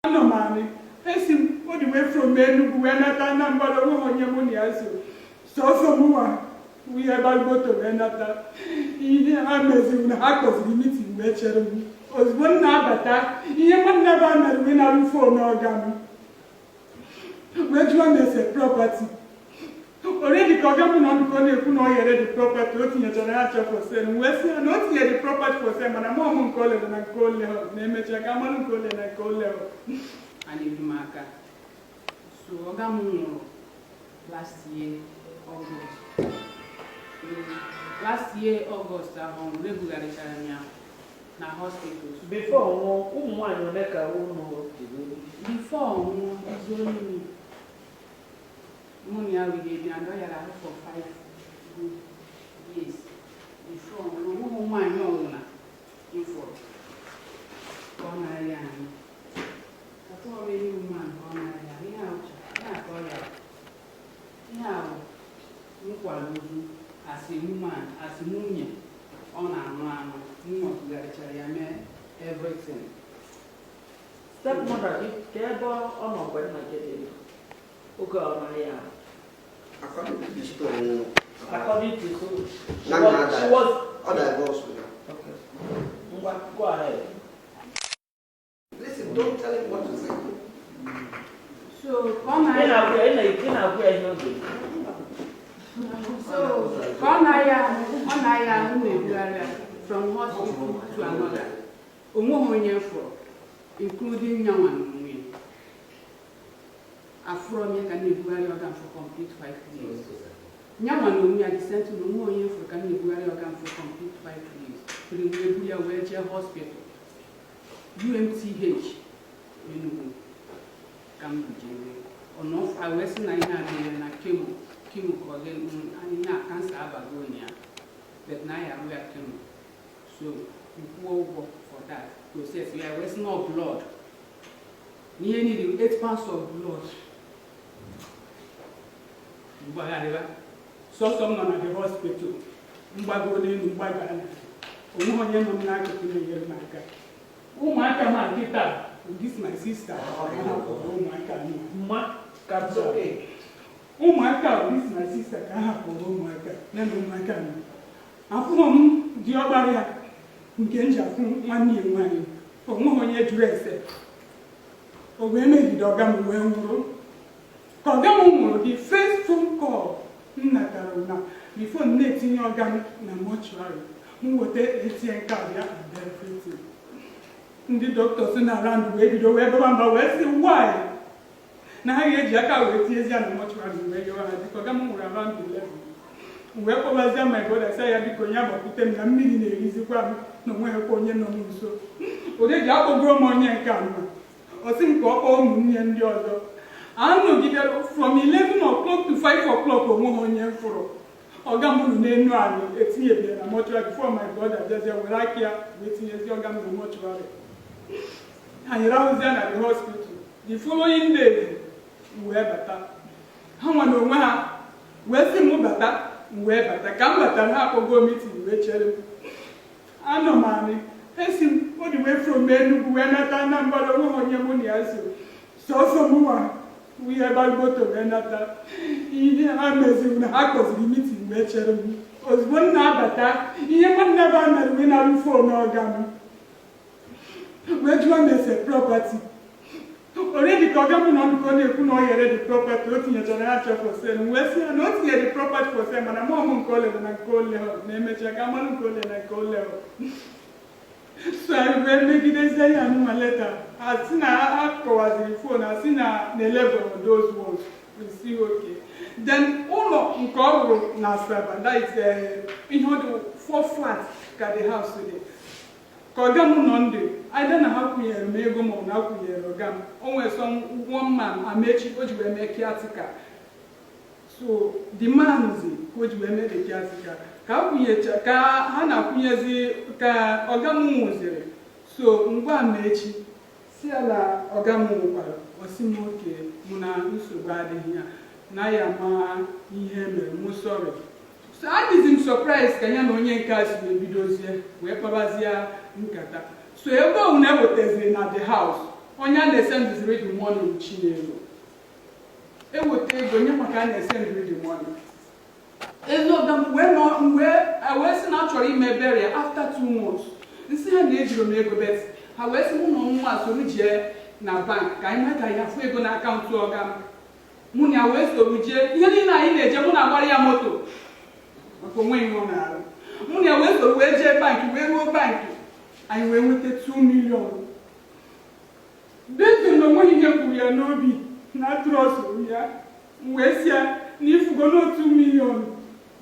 No money. Esim all the way from Enugu when Anambra State. So more. We have go to Renata. Amazing actors limiting lecture. Was one nabata. Even never met winner for no organ. Which one is a property? Already government on the property looking at an archer for sale. Western not yet the property for sale, and I'm on call it and I call level. Name it a common call and I call level. And in Marka. So Ogamu last year, August. Last year, August, I was regularly na hospitals. Before one you make a before is only money we gave you and I had for 5 good years. Before one young before one I told me woman one as a woman, as a woman, on and on, everything. Stepmother, if Keba or not, when I get it. Okay, according to the story, according to so, she was was divorced with her. Okay. Go ahead. Listen, don't tell him what to say. So, from hospital to another. Including Yaman. Afro can live organ for complete 5 years. Yaman are sent to Momoyan for can live organ for complete 5 years. To the Wheelchair Hospital. UMTH. Or no, I was in a chemo calling and not cancer agonia. But now I wear chemo. So we will work for that process. We are wasting no blood. Nearly 8 pounds of blood. So someone at the hospital. This is my sister. Oh my God. Okay. Oh my God, this is my sister. Oh my God. Oh my God. I'm from Diobaria. Ngenja from 1 year money. For 1 year dress. Oh, when they did Ogamu, Ogamu, the first phone call. Natarona. Before netting your gun in a mortuary. Who would take ATM card and everything. The doctors in around the way, you know, why? Now, Jacka with tears and much running where you are because I'm around the level. Where was that, my brother? Say, I become a put them a millionaire easy crime, no way upon your name. So, or they got to grow money and come. Or think all money and the other. I know get from 11 o'clock to 5 o'clock or more on your floor. Or Gamu name, it's here, I'm much before my brother. There's a like here, waiting as your Gamu mortuary. And I was there at the hospital. The following day, we were better. How one of my Western move better, we were better. Come better, have a go meeting with Cherry. I know, mommy. Esim all the way from Enugu when Anambra State. So more. We have go to Renata. Amazing actors limiting with Cherry. Was one nabata. Even never met winner for no organ. Which one is a property? Already government on the property looking at an archer for sale. Western not yet the property for sale, and I'm on call it and I call level. Name it a common call and I call level. So I will make it a say and my letter. I've seen a was the phone, I've seen the level of those words. We see okay. Then all of in Koro Nasraba, that is the 4 flats got the house today. Kogamu Nonde, I don't know how we are Megum or now we are Rogam. Always one man, I met you, which we make Yatika. So the man is which we made the Yatika. How we a Hana Piazi, Ogamu. So Mba Mechi, Siala Ogamu, or Simoke, Muna Usubadi here. Nayama, Yeme, Musori. So I didn't surprise Kanya Onyen Cash will be those here, where Pabazia Nkata. So ever never test at the house. onye na-esendiziri the money Chinelo eweta ego nye maka na-esendiziri the money ezoga wee si na achọrọ ime burial after 2 months nsị ha na-ejiri m ego bet ha wee sị mụ na nwa soro jee na bank ka anyị maka ya fụ ego na akaụntụ ọga m mụ na ya wee soro jee ihe niile anyị na-eje mụ na-agbara ya moto maka onwe ihe ọ na-arụ mụ na ya wee soro wee jee bank wee ruo bank anyị wee nweta 2 million dịtụ na onweghị ihe kwuru ya n'obi na trọsụ ya wee si ya n'ifugo n'otu million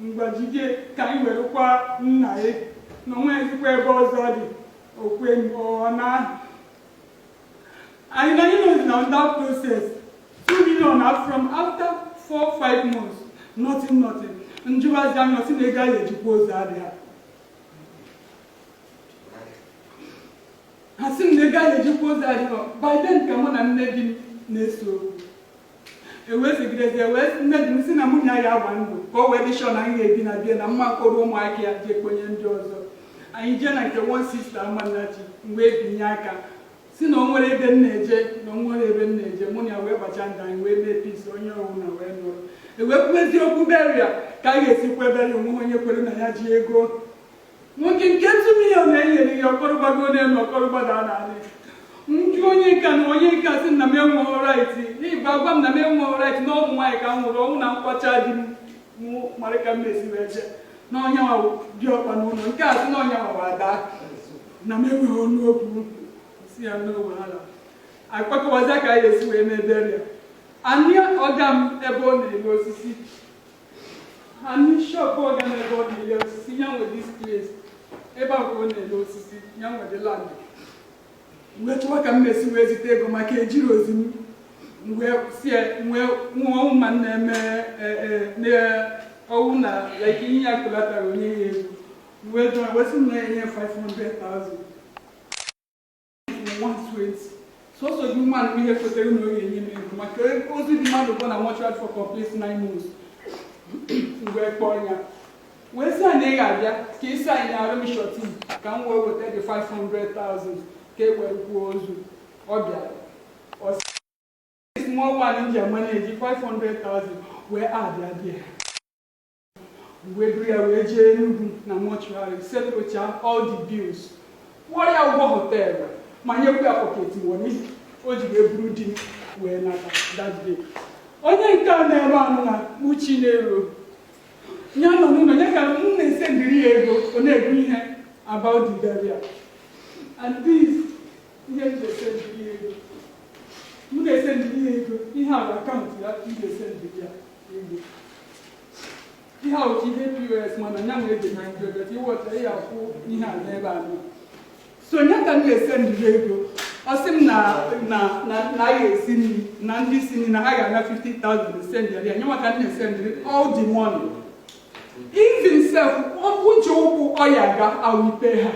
mgbajide ka anyị werekwa nna ya na onwe ezigbo ebe ọzọ dị okwe na anyị na anyị nọ na that process 2 million from after 4-5 months nothing njubazi anyị ọsị na ego anyị ejikwa ụzọ adịghị ha sị m na ego anyị ejikwa ụzọ adịghị by then ka mụ na nne di m na-eso okwu ewezigidezi nne di m sị na mụ na ya agba ndụ ka o wee dị shọ na anyị ga-ebi na bie na mma kpọrọ ụmụaka ya jee kponye ndị ọzọ anyị jee na nke one sister Amannachi mgbe ebinye aka si na o nwere ebe m na-eje mụ na ya wee gbacha ndụ anyị wee mee peace onye ọbụla wee nụrụ ewepụ eziokwu beria ka a ga-esikwa ebere onwe onye kwere na ya ji ego nwoke nke 2 million enyere ya ọkọrọgbago n'elu ọkọrọgbada narị ndị onye nka na onye nka sị na m enweghị right ịgba gwa m na m enweghị right na ụmụ nwaanyị ka m nwụrụ ọnwụ na nkwacha di m mara ka m na-esi wee jee na ọnya dị ọkpa n'ụlọ nke a sị na ọnya wawa ada na m enweghị ọnụ okwu si ya n'owe ala akpakọwazi ka anyị esi wee mebere ya anyị ọga m ebe ọ na-ele osisi anyị shop ọga m ebe ọ na-ele osisi ya nwe this place ebe a ka ọ na-ele osisi ya nwe the land wee chọwa ka m mesi wee zite ego maka ejiri ozi m wee nwa ụma na-eme ọwụ na like ihe ya kụlatara onye ya ego wee dụọ wee sị m na-enye 500,000 120 sọsọ dị mmadụ ihe kwetere na oge enye m ego maka ozi dị mmadụ bụ na mortuary for complete 9 months mgbe kpọọ ya wee sị anyị ị ga-abịa ka isi anyị na-arụ m shọtin ka m wee weta dị 500,000 ka e were kwuo ozu ọ bịara small one ji amaneji 500,000 wee abịa dị wee buru ya wee jee Enugu na mortuary setụcha all the bills kwụọ ya ụgwọ họteelụ ma nyekwa ya pocket money o ji wee buru di wee nata that day onye nke a na-ere anụ na uchi na-ero ya nọ n'ụlọ ya ka m na-esendiri ya ego ọ na-ebu ihe about the burial and this ihe m na-esendiri ya ego m na-esendiri ya ego ihe a akaụntụ ya m na-esendiri ya ego ihe a otu ihe POS mana ya nwere ebe na ndebet ịghọta ihe akwụ ihe a n'ebe anọ so nye ka m na-esendiri ego ọ sị m na ya esi nri na ndị si nri na ha ga-aga 50,000 esendiri ya nye maka m na-esendiri all the money even self ọkụ ji ụkwụ ọya ga awipe ha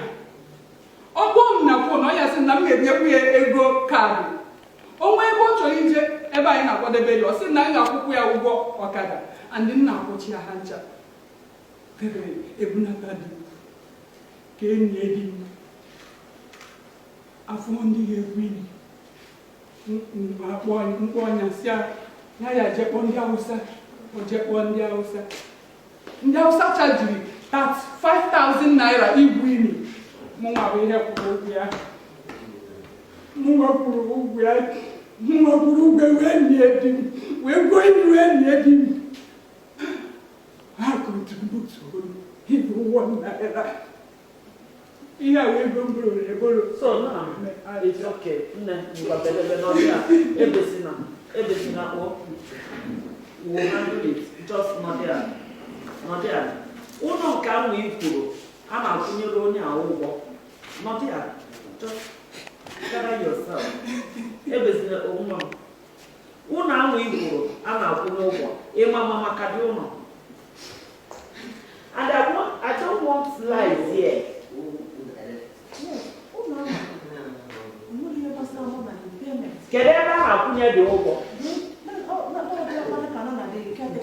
ọgbọ m na fon ọya sị na m ga-enyekwu ya ego kaadị onwe ebe ọ chọrọ ije ebe anyị na-akwadebe ya ọ sị na m ga-akwụkwụ ya ụgwọ ọkada and m na-akwụchi ya ha ncha ebunata dị ka enyi di m afọ ndị ga-egwu mkpọ ọnya si ya jekpọ ndị Hausa ojekpọ ndị Hausa ndị Hausa chajiri 5,000 naira igwu ini mụnwa bụ ihe kwuru ụgwọ ya mụnwa kwuru ụgwọ ya mụnwa kwuru ụgwọ wee nie di m wee gụọ ini wee nie di m ha kontributu ibu 1 naira ihe a wee gomboro eboro so now it's okay nne ngwabelebe n'ọbịa ebesina kpọ will handle it just nọdịa ụlọ nke ahụ i kwuru a na-akwụnyere onye a ụgwọ nọdịa just gather yourself ebesina onwe ụlọ ahụ i kwuru a na-akwụnye ụgwọ ịma maka dị ụlọ and I don't want lies here. Kedu ebe a na-akwụnye dị ụgwọ?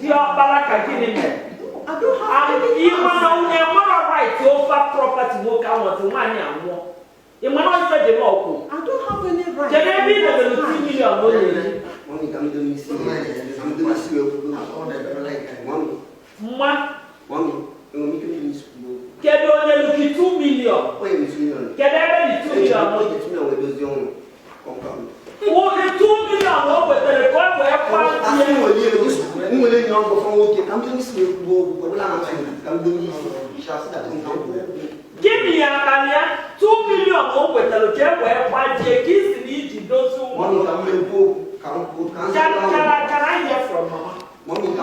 Dị ọkpara ka gịnị mere? Ịma na onye nwere right over property nwoke ahụ otu nwaanyị anwụọ. Ịma na ife dị n'ọkwụ. I don't have any Can I be the 2 million only? Mommy, come to me, see. I'm doing this. Mommy, Can you only look at 2 million? wait a minute. Can I be 2 million? Oh, the 2 million over the record where give me a career 2 million over the record where my kids need those who want to can I hear from Mama?